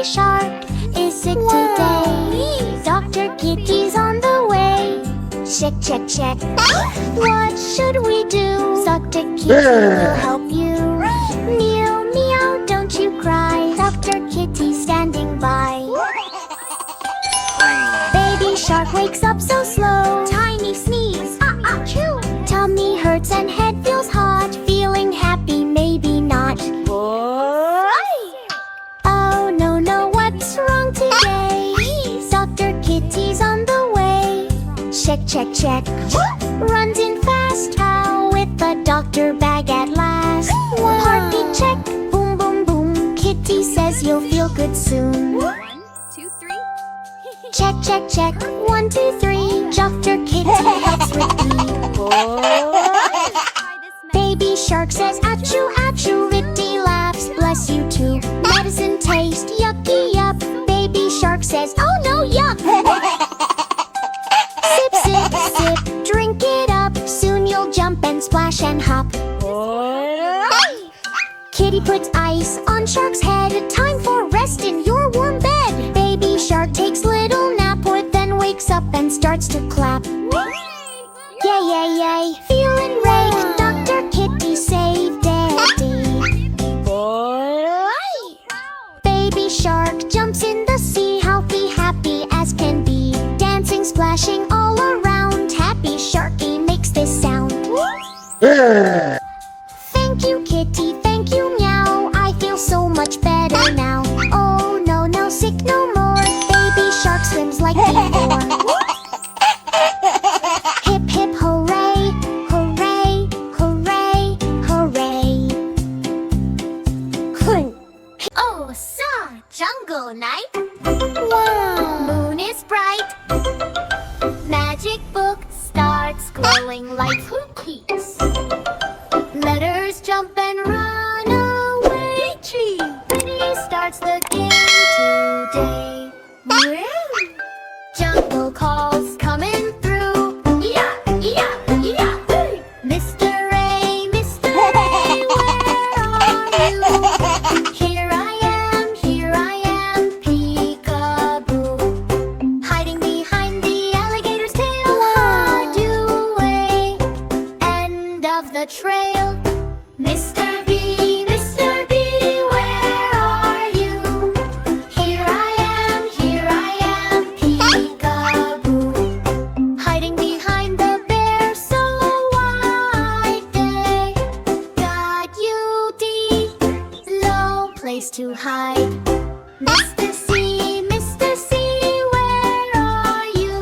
Shark is sick today. Dr. Kitty's on the way. Check, check, check. What should we do? Dr. Kitty will help you. Meow, meow, don't you cry. Dr. Kitty standing by. Baby Shark wakes up so slow. Tiny sneeze, achoo. Tummy hurts and head feels hot. Feeling happy, maybe not. Oh no, no, what's wrong today? Dr. Kitty's on the way. Check, check, check. Runs in fast. How with the doctor bag at last. Heartbeat check. Boom, boom, boom. Kitty says you'll feel good soon. 1, 2, 3. Check, check, check. 1, 2, 3. Dr. Kitty helps with Baby Shark says achoo, achoo. Ritty laughs, bless you too. Medicine taste, yucky, yup. Baby Shark says, oh no, yuck. Sip, sip, sip, drink it up. Soon you'll jump and splash and hop. Kitty puts ice on Shark's head. Time for rest in your warm bed. Baby Shark takes little nap, then wakes up and starts to clap. Yay, yay, yay, feeling great. Dr. Kitty saved Daddy. Baby Shark jumps in the sea, healthy, happy as can be. Dancing, splashing all around. Happy Sharky makes this sound. Thank you, Kitty, thank you, meow. I feel so much better now. Oh no, no, sick no more. Baby Shark swims like before. Hip, hip, hooray, hooray, hooray, hooray. Oh, sa, jungle night. Wow. Moon is bright. Magic book starts glowing like cookies. Letters jump and run away. Tree Pretty starts the game today. Jungle calls coming through. Yeah, yeah, yeah. Mr. A, Mr. A, where are you? Here I am, peekaboo. Hiding behind the alligator's tail. Hide away. End of the trail. Mr. B, Mr. B, where are you? Here I am, peekaboo. Hiding behind the bear, so wide day. Got you, D, low place to hide. Mr. C, where are you?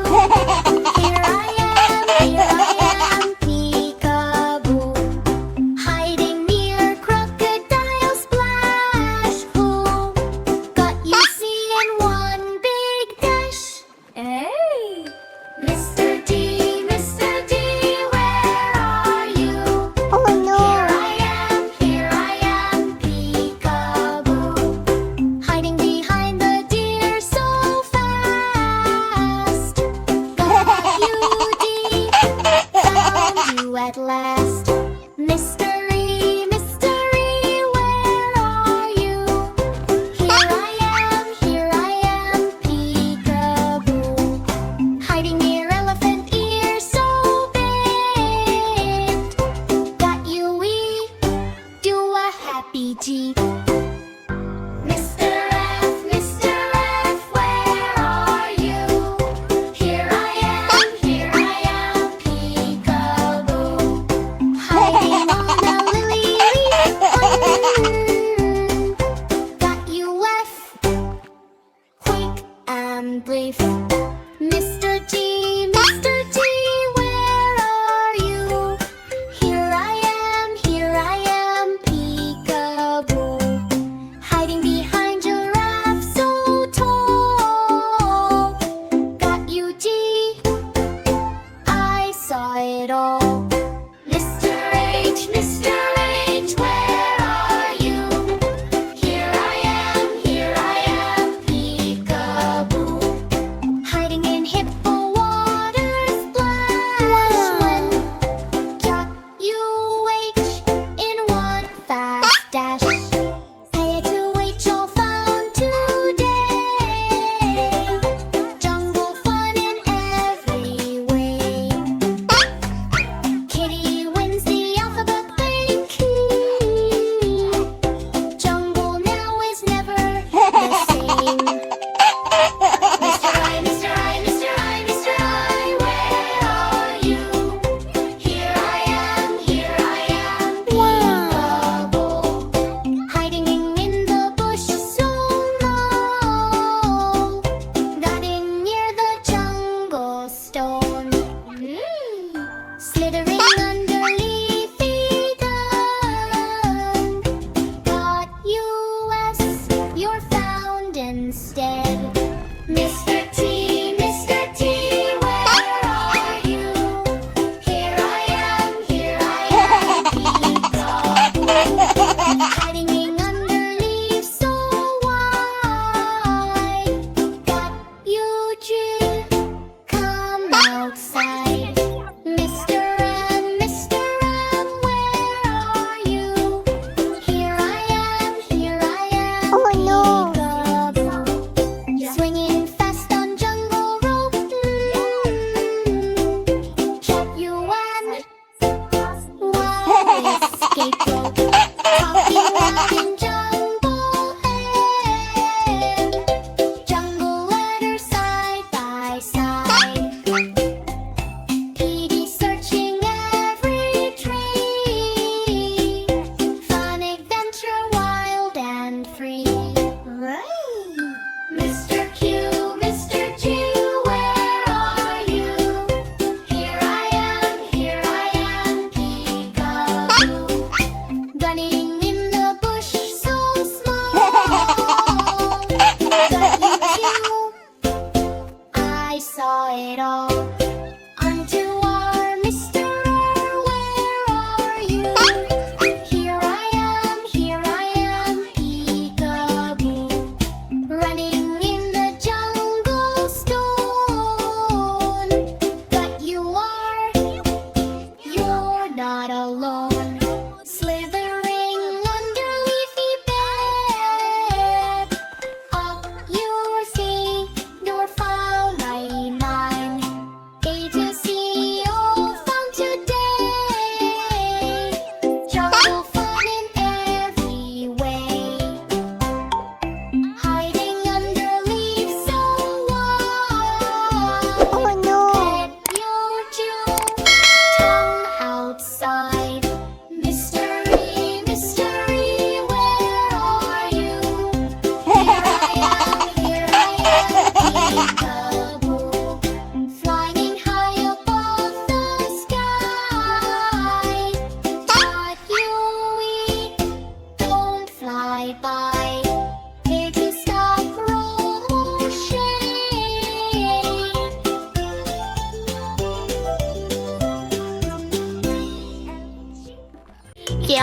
Here I am, peekaboo. Hiding near crocodile splash pool. Got you, C, in one big dash. Hey! Mr. D, where are you? Oh no! Here I am, peekaboo. Hiding behind the deer.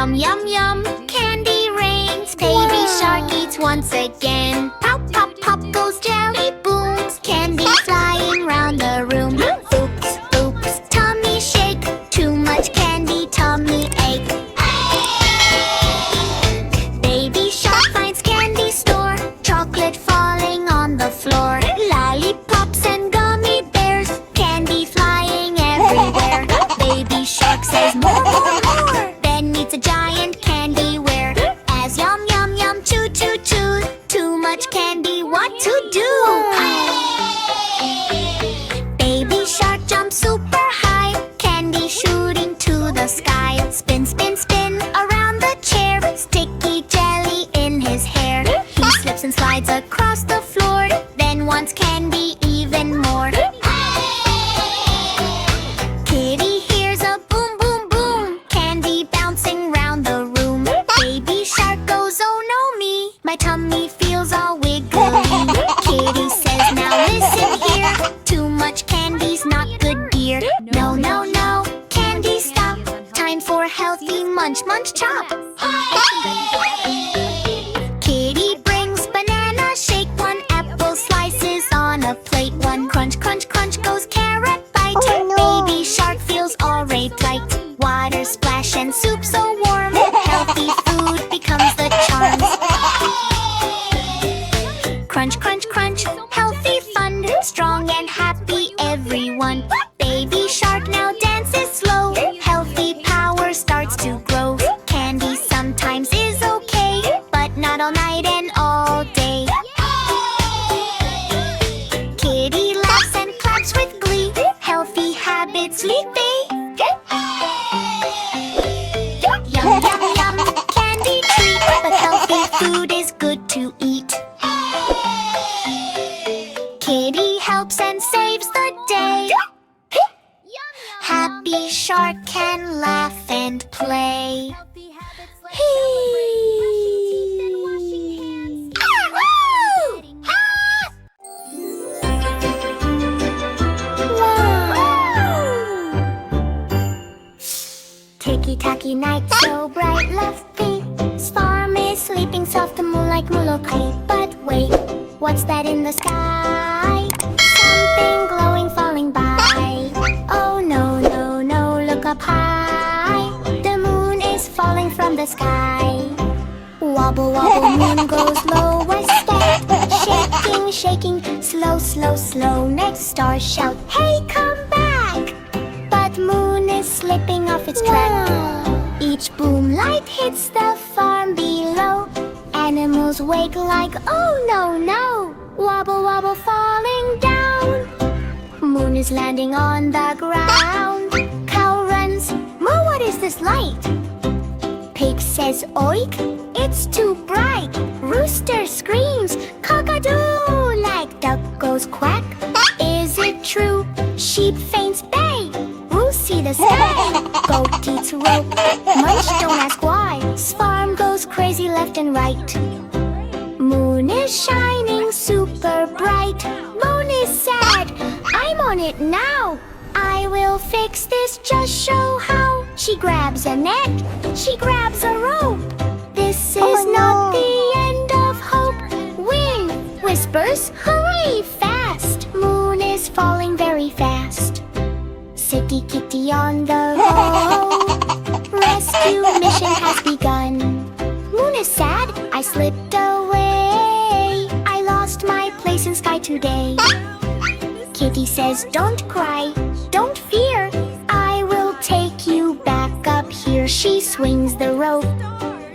Yum, yum, yum, candy rains. Baby shark eats once again. Pop, pop, pop goes jelly booms. Candy flying round the room. Oops, oops, tummy shake. Too much candy, tummy ache. Baby shark finds candy store. Chocolate falling on the floor. Lollipops and gummy bears. Candy flying everywhere. Baby shark says more, more, more. Then meets a giant candy where as yum, yum, yum, chew, chew, chew. Too much candy, what to do? Baby shark jumps super high. Candy shooting to the sky. Spin, spin, spin around the chair. Sticky jelly in his hair. He slips and slides across the floor. Then wants candy even more. Kitty hears a boom, boom, boom. Candy bouncing round the room. Baby shark goes, oh no me. My tummy feels all wiggly. Kitty says, now listen here. Too much candy's not good, dear. No, no, no, candy stop. Time for healthy munch, munch, chop. Kitty brings banana shake. One apple slices on a plate. One crunch, crunch, crunch goes carrot bite. Baby shark feels all right. Water splash and soup so warm. Healthy food becomes the charm. Crunch, crunch, crunch, healthy fun. Strong and happy everyone. Baby shark now dances slow. Healthy power starts to grow. Candy sometimes is okay, but not all night and all day. Kitty laughs and claps with glee. Healthy habits lead me. Yum, yum, yum, candy treat. But healthy food is good to eat. Kitty helps and saves the day. Happy shark can laugh and play. Ticky-tacky night so bright, lovely. Farm is sleeping soft, the moonlight mulokay. But wait, what's that in the sky? Something glowing falling by. Oh no, no, no, look up high. The moon is falling from the sky. Wobble, wobble, moon goes low, a step. Shaking, shaking, slow, slow, slow. Next star shout, hey, come back. But moon is slipping off its track. Each boom light hits the farm below. Animals wake like, oh no, no. Wobble, wobble, falling down. Moon is landing on the ground. Cow runs, moo, what is this light? Pig says, oik, it's too bright. Rooster screams, cock-a-doo. Like duck goes quack. Is it true? Sheep faints bay. We'll see the sky. Goat eats rope. Munch, don't ask why. Farm goes crazy left and right. Moon is shining super bright. Moon is sad. I'm on it now. I will fix this, just show how. She grabs a net. She grabs a rope. This is not the end of hope. Wind whispers, hurry fast. Moon is falling very fast. City kitty on the road. Rescue mission has begun. Moon is sad, I slipped away. I lost my place in sky today. Kitty says, don't cry, don't fear. I will take you back up here. She swings the rope.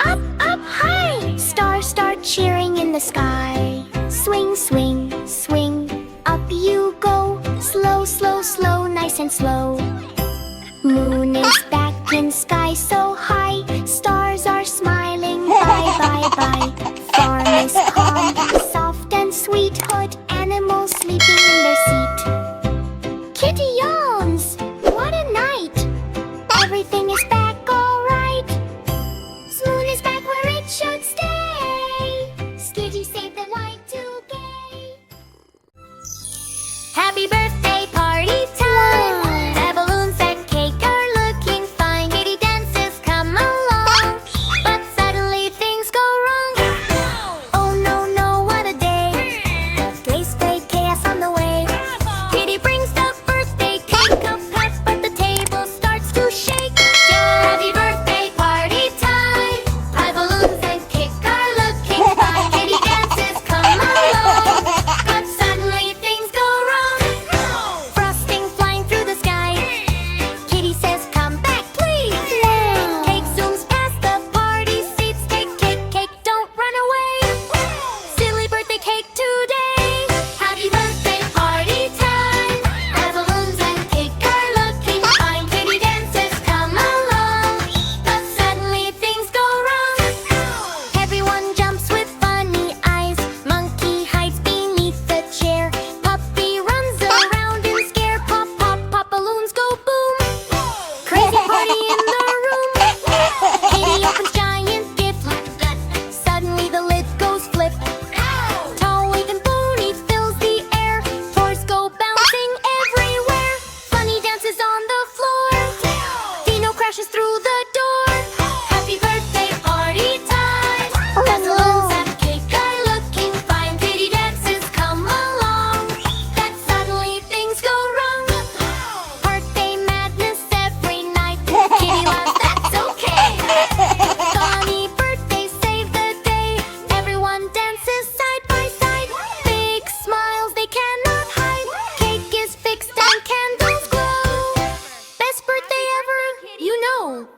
Up, up high. Stars start cheering in the sky. Swing, swing, swing. Up you go. Slow, slow, slow, nice and slow. Moon is back in sky so high. Stars are smiling. Bye, bye, bye. Farm is calm, soft and sweet. Hood animals sleeping in their seat. Kitty yawns. What a night. Everything is back alright. Moon is back where it should stay. Skitty saved the Y2K. Happy birthday party time. no!